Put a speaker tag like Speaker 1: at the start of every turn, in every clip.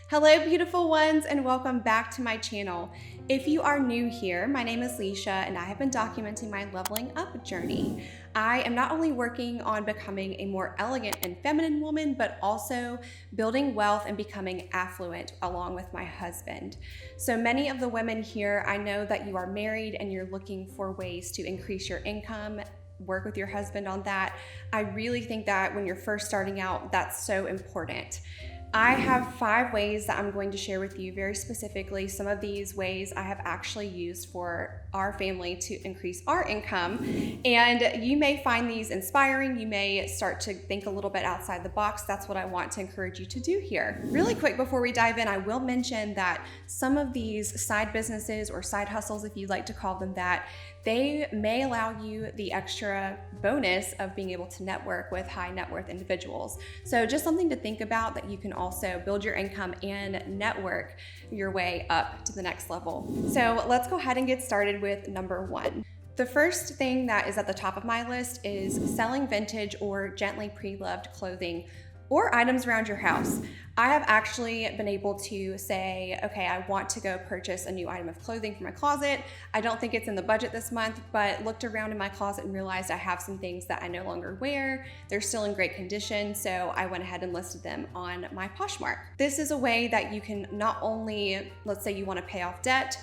Speaker 1: Hello, beautiful ones, and welcome back to my channel. If you are new here, my name is Leisha, and I have been documenting my leveling up journey. I am not only working on becoming a more elegant and feminine woman, but also building wealth and becoming affluent along with my husband. So many of the women here, I know that you are married and you're looking for ways to increase your income, work with your husband on that. I really think that when you're first starting out, that's so important. I have 5 ways that I'm going to share with you very specifically. Some of these ways I have actually used for our family to increase our income, and you may find these inspiring. You may start to think a little bit outside the box. That's what I want to encourage you to do here. Really quick before we dive in, I will mention that some of these side businesses or side hustles, if you'd like to call them that, they may allow you the extra bonus of being able to network with high net worth individuals. So just something to think about, that you can also build your income and network your way up to the next level. So let's go ahead and get started with number 1. The first thing that is at the top of my list is selling vintage or gently pre-loved clothing or items around your house. I have actually been able to say, okay, I want to go purchase a new item of clothing for my closet. I don't think it's in the budget this month, but looked around in my closet and realized I have some things that I no longer wear. They're still in great condition, so I went ahead and listed them on my Poshmark. This is a way that you can not only, let's say you want to pay off debt,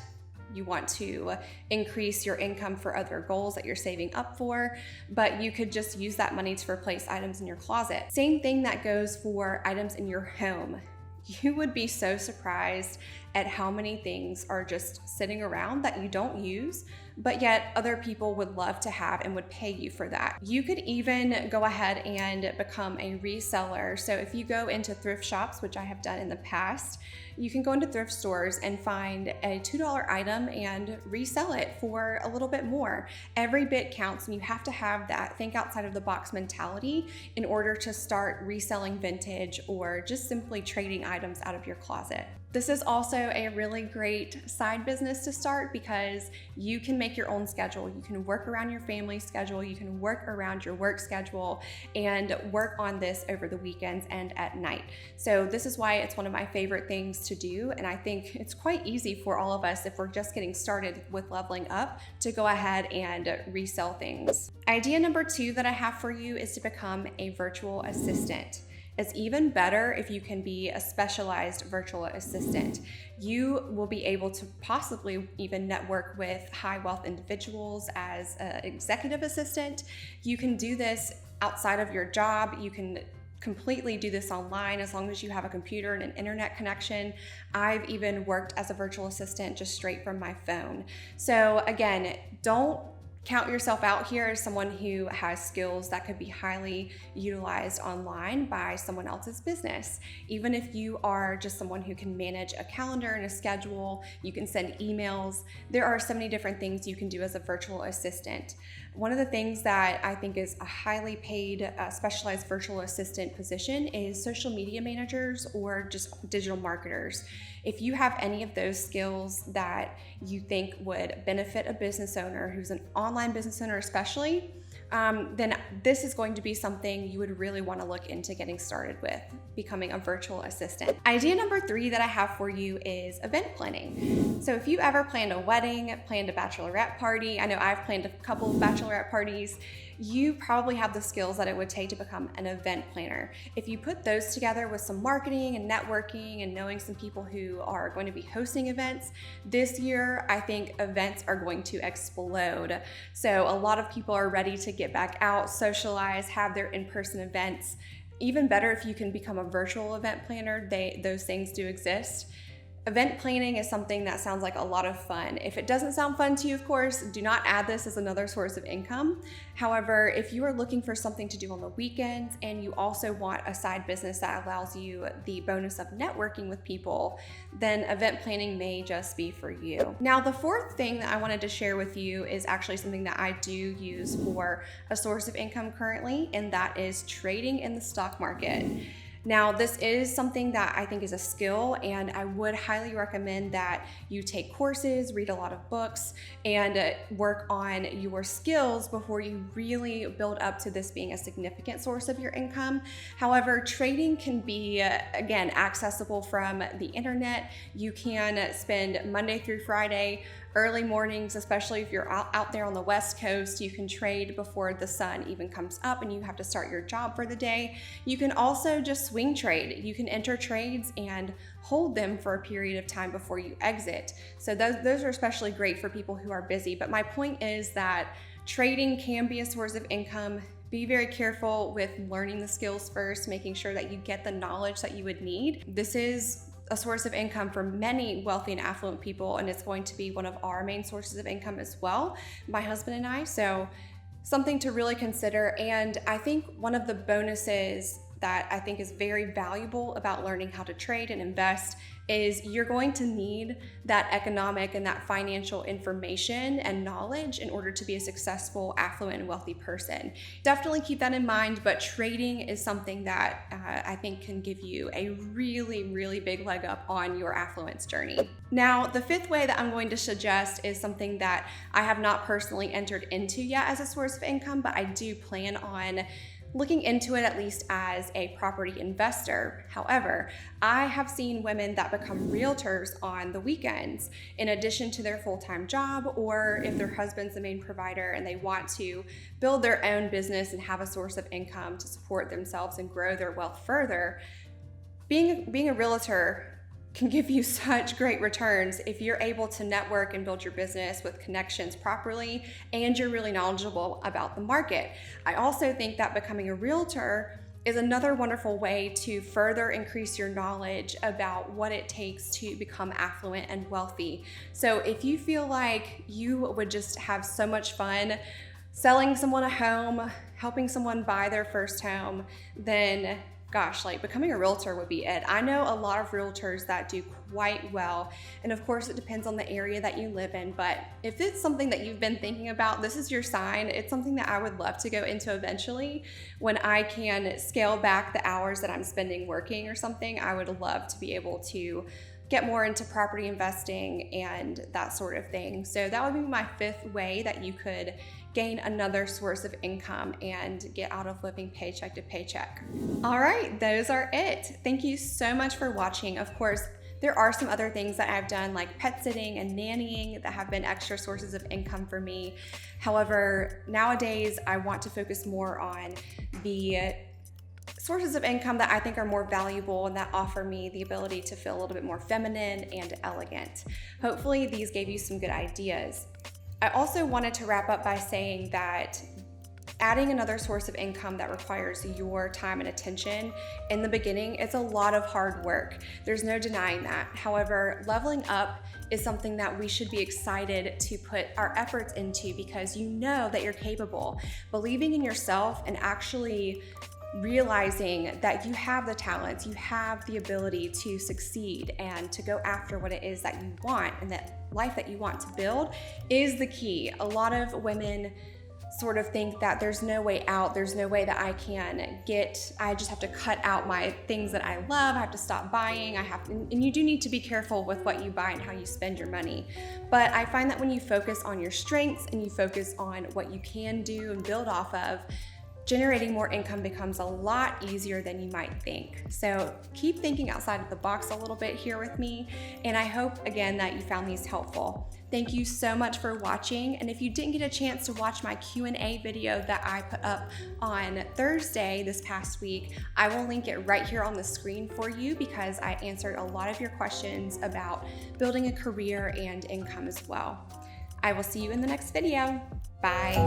Speaker 1: you want to increase your income for other goals that you're saving up for, but you could just use that money to replace items in your closet. Same thing that goes for items in your home. You would be so surprised at how many things are just sitting around that you don't use, but yet other people would love to have and would pay you for that. You could even go ahead and become a reseller. So if you go into thrift shops, which I have done in the past, you can go into thrift stores and find a $2 item and resell it for a little bit more. Every bit counts, and you have to have that think outside of the box mentality in order to start reselling vintage or just simply trading items out of your closet. This is also a really great side business to start because you can make your own schedule. You can work around your family schedule, you can work around your work schedule, and work on this over the weekends and at night. So this is why it's one of my favorite things to do, and I think it's quite easy for all of us, if we're just getting started with leveling up, to go ahead and resell things. Idea number 2 that I have for you is to become a virtual assistant. It's even better if you can be a specialized virtual assistant. You will be able to possibly even network with high wealth individuals as an executive assistant. You can do this outside of your job. You can completely do this online as long as you have a computer and an internet connection. I've even worked as a virtual assistant just straight from my phone. So again, don't count yourself out here as someone who has skills that could be highly utilized online by someone else's business. Even if you are just someone who can manage a calendar and a schedule, you can send emails. There are so many different things you can do as a virtual assistant. One of the things that I think is a highly paid, specialized virtual assistant position is social media managers or just digital marketers. If you have any of those skills that you think would benefit a business owner who's an online business owner especially, then this is going to be something you would really want to look into getting started with, becoming a virtual assistant. Idea number 3 that I have for you is event planning. So if you ever planned a wedding, planned a bachelorette party, I know I've planned a couple of bachelorette parties, you probably have the skills that it would take to become an event planner. If you put those together with some marketing and networking and knowing some people who are going to be hosting events, this year I think events are going to explode. So a lot of people are ready to get back out, socialize, have their in-person events. Even better if you can become a virtual event planner. Those things do exist. Event planning is something that sounds like a lot of fun. If it doesn't sound fun to you, of course, do not add this as another source of income. However, if you are looking for something to do on the weekends and you also want a side business that allows you the bonus of networking with people, then event planning may just be for you. Now, the 4th thing that I wanted to share with you is actually something that I do use for a source of income currently, and that is trading in the stock market. Now, this is something that I think is a skill, and I would highly recommend that you take courses, read a lot of books, and work on your skills before you really build up to this being a significant source of your income. However, trading can be, again, accessible from the internet. You can spend Monday through Friday, early mornings, especially if you're out there on the West Coast, you can trade before the sun even comes up and you have to start your job for the day. You can also just swing trade. You can enter trades and hold them for a period of time before you exit. So those are especially great for people who are busy. But my point is that trading can be a source of income. Be very careful with learning the skills first, making sure that you get the knowledge that you would need. This is a source of income for many wealthy and affluent people, and it's going to be one of our main sources of income as well, my husband and I. So something to really consider. And I think one of the bonuses that I think is very valuable about learning how to trade and invest is you're going to need that economic and that financial information and knowledge in order to be a successful, affluent, and wealthy person. Definitely keep that in mind, but trading is something that I think can give you a really, really big leg up on your affluence journey. Now, the fifth way that I'm going to suggest is something that I have not personally entered into yet as a source of income, but I do plan on looking into it at least as a property investor. However, I have seen women that become realtors on the weekends in addition to their full-time job, or if their husband's the main provider and they want to build their own business and have a source of income to support themselves and grow their wealth further. Being a realtor can give you such great returns if you're able to network and build your business with connections properly and you're really knowledgeable about the market. I also think that becoming a realtor is another wonderful way to further increase your knowledge about what it takes to become affluent and wealthy. So if you feel like you would just have so much fun selling someone a home, helping someone buy their first home, then gosh, like becoming a realtor would be it. I know a lot of realtors that do quite well. And of course, it depends on the area that you live in. But if it's something that you've been thinking about, this is your sign. It's something that I would love to go into eventually. When I can scale back the hours that I'm spending working or something, I would love to be able to get more into property investing and that sort of thing. So that would be my fifth way that you could gain another source of income and get out of living paycheck to paycheck. All right, those are it. Thank you so much for watching. Of course, there are some other things that I've done like pet sitting and nannying that have been extra sources of income for me. However, nowadays I want to focus more on the sources of income that I think are more valuable and that offer me the ability to feel a little bit more feminine and elegant. Hopefully these gave you some good ideas. I also wanted to wrap up by saying that adding another source of income that requires your time and attention in the beginning, it's a lot of hard work. There's no denying that. However, leveling up is something that we should be excited to put our efforts into because you know that you're capable. Believing in yourself and actually realizing that you have the talents, you have the ability to succeed and to go after what it is that you want and that life that you want to build is the key. A lot of women sort of think that there's no way out, there's no way that I just have to cut out my things that I love, I have to stop buying, and you do need to be careful with what you buy and how you spend your money. But I find that when you focus on your strengths and you focus on what you can do and build off of, generating more income becomes a lot easier than you might think. So keep thinking outside of the box a little bit here with me, and I hope again that you found these helpful. Thank you so much for watching, and if you didn't get a chance to watch my Q&A video that I put up on Thursday this past week, I will link it right here on the screen for you because I answered a lot of your questions about building a career and income as well. I will see you in the next video. Bye.